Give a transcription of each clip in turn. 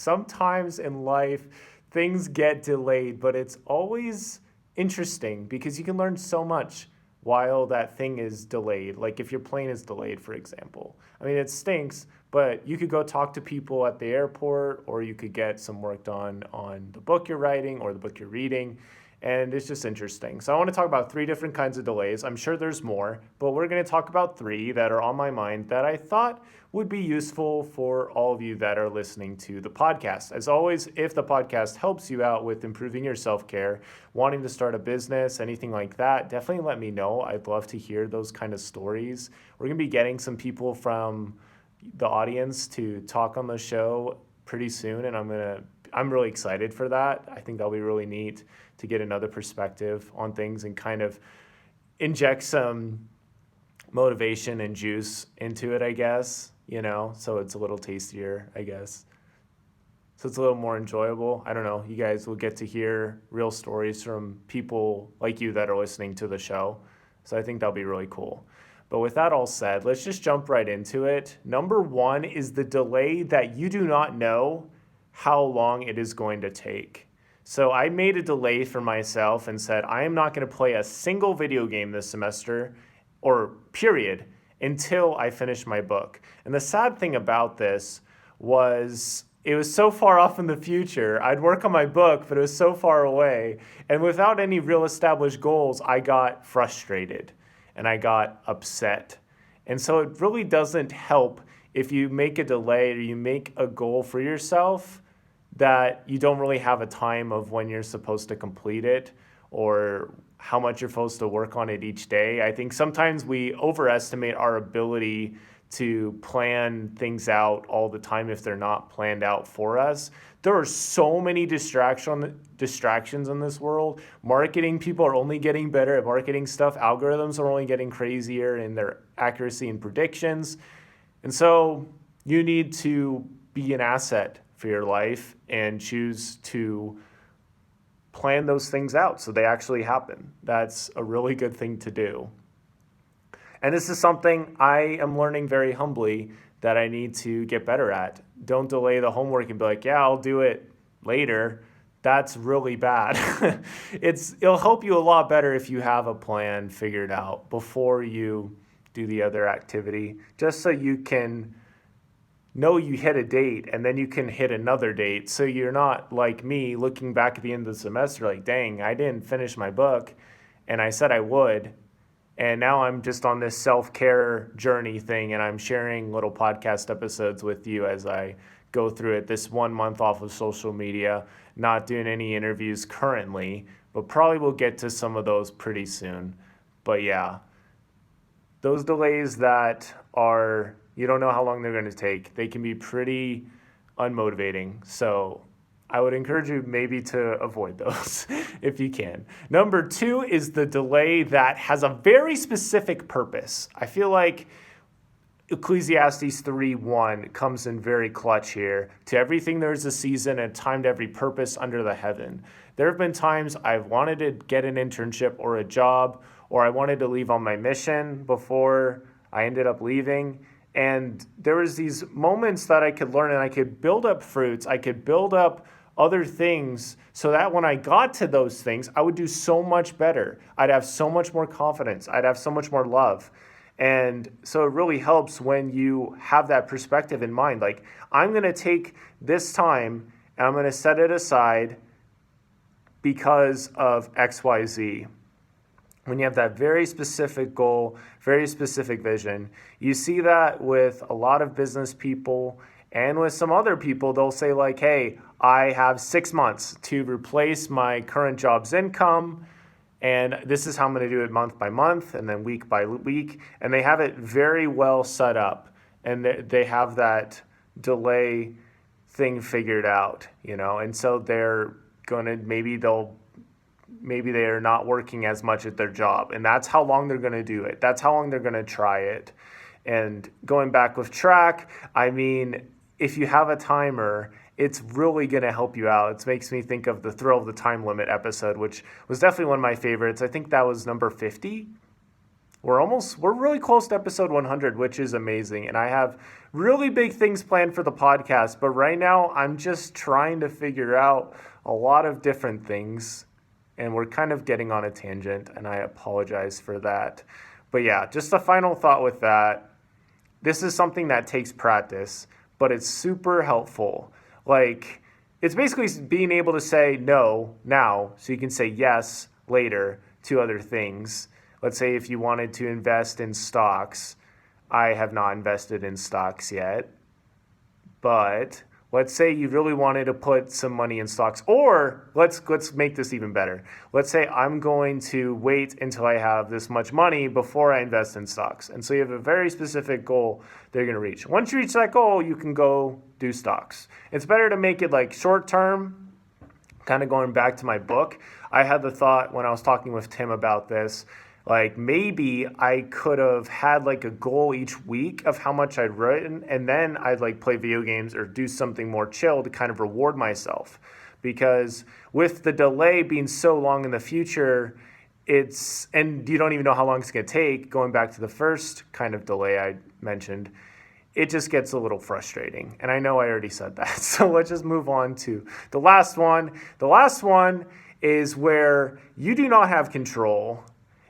Sometimes in life, things get delayed, but it's always interesting because you can learn so much while that thing is delayed. Like if your plane is delayed, for example. I mean, it stinks, but you could go talk to people at the airport, or you could get some work done on the book you're writing or the book you're reading. And it's just interesting. So I want to talk about three different kinds of delays. I'm sure there's more, but we're going to talk about three that are on my mind that I thought would be useful for all of you that are listening to the podcast. As always, if the podcast helps you out with improving your self-care, wanting to start a business, anything like that, definitely let me know. I'd love to hear those kind of stories. We're going to be getting some people from the audience to talk on the show pretty soon, and I'm really excited for that. I think that'll be really neat to get another perspective on things and kind of inject some motivation and juice into it, I guess, so it's a little tastier, I guess. So it's a little more enjoyable. I don't know. You guys will get to hear real stories from people like you that are listening to the show. So I think that'll be really cool. But with that all said, let's just jump right into it. Number one is the delay that you do not know how long it is going to take. So I made a delay for myself and said, I am not going to play a single video game this semester, or period, until I finish my book. And the sad thing about this was it was so far off in the future. I'd work on my book, but it was so far away. And without any real established goals, I got frustrated and I got upset. And so it really doesn't help if you make a delay or you make a goal for yourself that you don't really have a time of when you're supposed to complete it or how much you're supposed to work on it each day. I think sometimes we overestimate our ability to plan things out all the time if they're not planned out for us. There are so many distractions in this world. Marketing people are only getting better at marketing stuff. Algorithms are only getting crazier in their accuracy and predictions. And so you need to be an asset for your life and choose to plan those things out so they actually happen. That's a really good thing to do. And this is something I am learning very humbly that I need to get better at. Don't delay the homework and be like, yeah, I'll do it later. That's really bad. It'll help you a lot better if you have a plan figured out before you do the other activity, just so you can know you hit a date and then you can hit another date. So you're not like me looking back at the end of the semester like, dang, I didn't finish my book and I said I would. And now I'm just on this self-care journey thing and I'm sharing little podcast episodes with you as I go through it. This 1 month off of social media, not doing any interviews currently, but probably will get to some of those pretty soon. But yeah, those delays that are, you don't know how long they're going to take. They can be pretty unmotivating. So I would encourage you maybe to avoid those if you can. Number two is the delay that has a very specific purpose. I feel like Ecclesiastes 3:1 comes in very clutch here. To everything there is a season and time to every purpose under the heaven. There have been times I've wanted to get an internship or a job, or I wanted to leave on my mission before I ended up leaving. And there was these moments that I could learn and I could build up fruits. I could build up other things so that when I got to those things, I would do so much better. I'd have so much more confidence. I'd have so much more love. And so it really helps when you have that perspective in mind. Like, I'm going to take this time and I'm going to set it aside because of XYZ. When you have that very specific goal, very specific vision, you see that with a lot of business people and with some other people. They'll say like, hey, I have 6 months to replace my current job's income, and this is how I'm going to do it month by month and then week by week. And they have it very well set up, and they have that delay thing figured out, and so they're going to, maybe they are not working as much at their job, and that's how long they're going to do it. That's how long they're going to try it. And going back with track, I mean, if you have a timer, it's really going to help you out. It makes me think of the Thrill of the Time Limit episode, which was definitely one of my favorites. I think that was number 50. We're really close to episode 100, which is amazing. And I have really big things planned for the podcast, but right now I'm just trying to figure out a lot of different things, and we're kind of getting on a tangent, and I apologize for that. But yeah, just a final thought with that. This is something that takes practice, but it's super helpful. Like, it's basically being able to say no now so you can say yes later to other things. Let's say if you wanted to invest in stocks, I have not invested in stocks yet, but let's say you really wanted to put some money in stocks, or let's make this even better. Let's say I'm going to wait until I have this much money before I invest in stocks. And so you have a very specific goal that you're going to reach. Once you reach that goal, you can go do stocks. It's better to make it like short term. Kind of going back to my book, I had the thought when I was talking with Tim about this, like maybe I could have had like a goal each week of how much I'd written, and then I'd like play video games or do something more chill to kind of reward myself. Because with the delay being so long in the future, and you don't even know how long it's going to take, going back to the first kind of delay I mentioned, it just gets a little frustrating. And I know I already said that. So let's just move on to the last one. The last one is where you do not have control.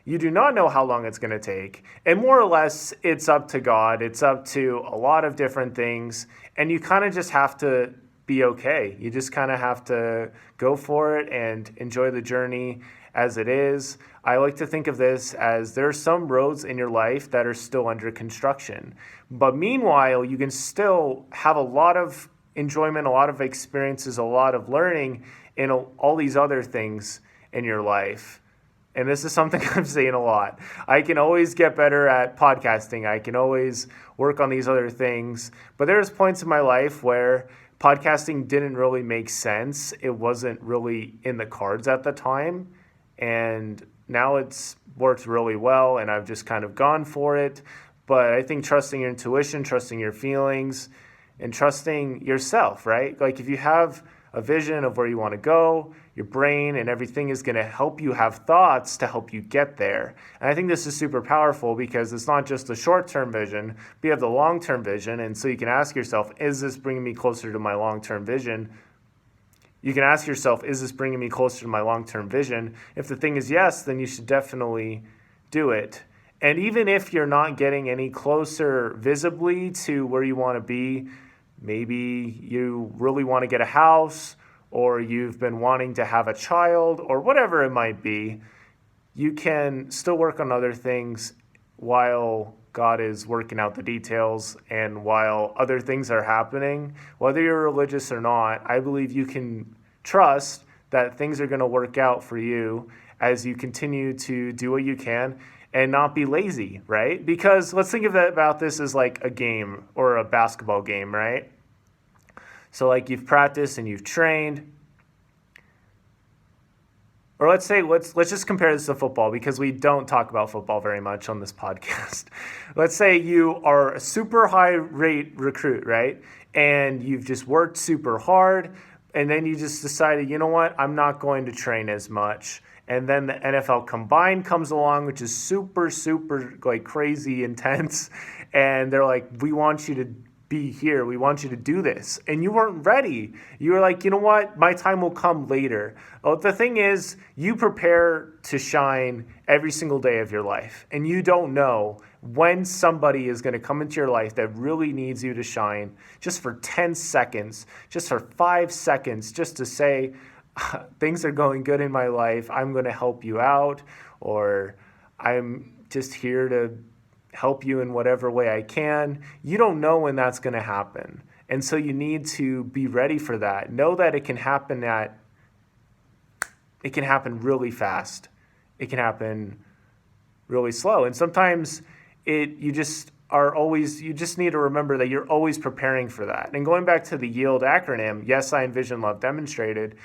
You do not know how long it's going to take. And more or less, it's up to God. It's up to a lot of different things. And you kind of just have to be okay. You just kind of have to go for it and enjoy the journey as it is. I like to think of this as there are some roads in your life that are still under construction. But meanwhile, you can still have a lot of enjoyment, a lot of experiences, a lot of learning in all these other things in your life. And this is something I'm saying a lot. I can always get better at podcasting. I can always work on these other things. But there's points in my life where podcasting didn't really make sense. It wasn't really in the cards at the time. And now it's worked really well, and I've just kind of gone for it. But I think trusting your intuition, trusting your feelings, and trusting yourself, right? Like if you have a vision of where you want to go, your brain and everything is going to help you have thoughts to help you get there. And I think this is super powerful because it's not just the short-term vision, but you have the long-term vision. And so you can ask yourself, is this bringing me closer to my long-term vision? You can ask yourself, is this bringing me closer to my long-term vision? If the thing is yes, then you should definitely do it. And even if you're not getting any closer visibly to where you want to be, maybe you really want to get a house, or you've been wanting to have a child, or whatever it might be, you can still work on other things while God is working out the details and while other things are happening. Whether you're religious or not, I believe you can trust that things are going to work out for you as you continue to do what you can and not be lazy, right? Because let's think about this as like a game or a basketball game, right? So like you've practiced and you've trained. Or let's just compare this to football because we don't talk about football very much on this podcast. Let's say you are a super high rate recruit, right? And you've just worked super hard, and then you just decided, you know what, I'm not going to train as much. And then the NFL Combine comes along, which is super, super like crazy intense. And they're like, we want you to be here. We want you to do this. And you weren't ready. You were like, you know what? My time will come later. Oh, the thing is, you prepare to shine every single day of your life. And you don't know when somebody is going to come into your life that really needs you to shine just for 10 seconds, just for 5 seconds, just to say, things are going good in my life. I'm going to help you out, or I'm just here to help you in whatever way I can. You don't know when that's going to happen. And so you need to be ready for that. Know that it can happen really fast. It can happen really slow. And sometimes you just need to remember that you're always preparing for that. And going back to the YIELD acronym, Yes, I Envision, Love, Demonstrated,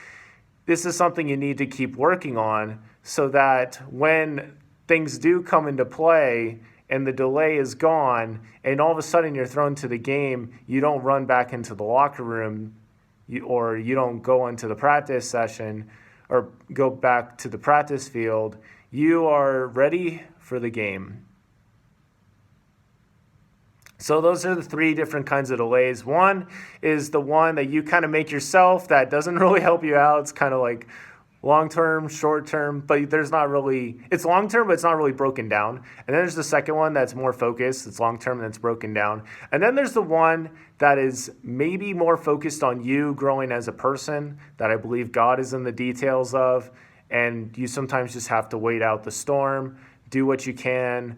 this is something you need to keep working on so that when things do come into play and the delay is gone, and all of a sudden you're thrown to the game, you don't run back into the locker room, or you don't go into the practice session or go back to the practice field. You are ready for the game. So those are the three different kinds of delays. One is the one that you kind of make yourself that doesn't really help you out. It's kind of like long term, short term, but there's not really, it's long term, but it's not really broken down. And then there's the second one that's more focused. It's long term and it's broken down. And then there's the one that is maybe more focused on you growing as a person, that I believe God is in the details of. And you sometimes just have to wait out the storm, do what you can.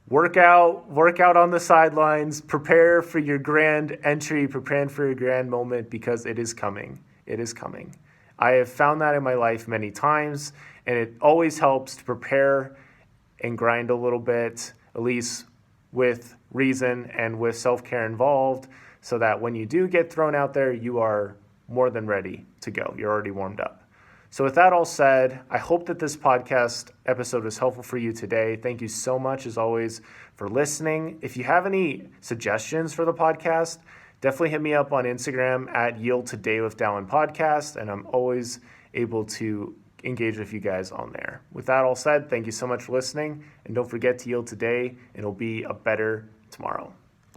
Work out on the sidelines, prepare for your grand entry, prepare for your grand moment, because it is coming. It is coming. I have found that in my life many times, and it always helps to prepare and grind a little bit, at least with reason and with self-care involved, so that when you do get thrown out there, you are more than ready to go. You're already warmed up. So with that all said, I hope that this podcast episode was helpful for you today. Thank you so much, as always, for listening. If you have any suggestions for the podcast, definitely hit me up on Instagram at Yield Today with Dallin Podcast, and I'm always able to engage with you guys on there. With that all said, thank you so much for listening, and don't forget to yield today, and it'll be a better tomorrow.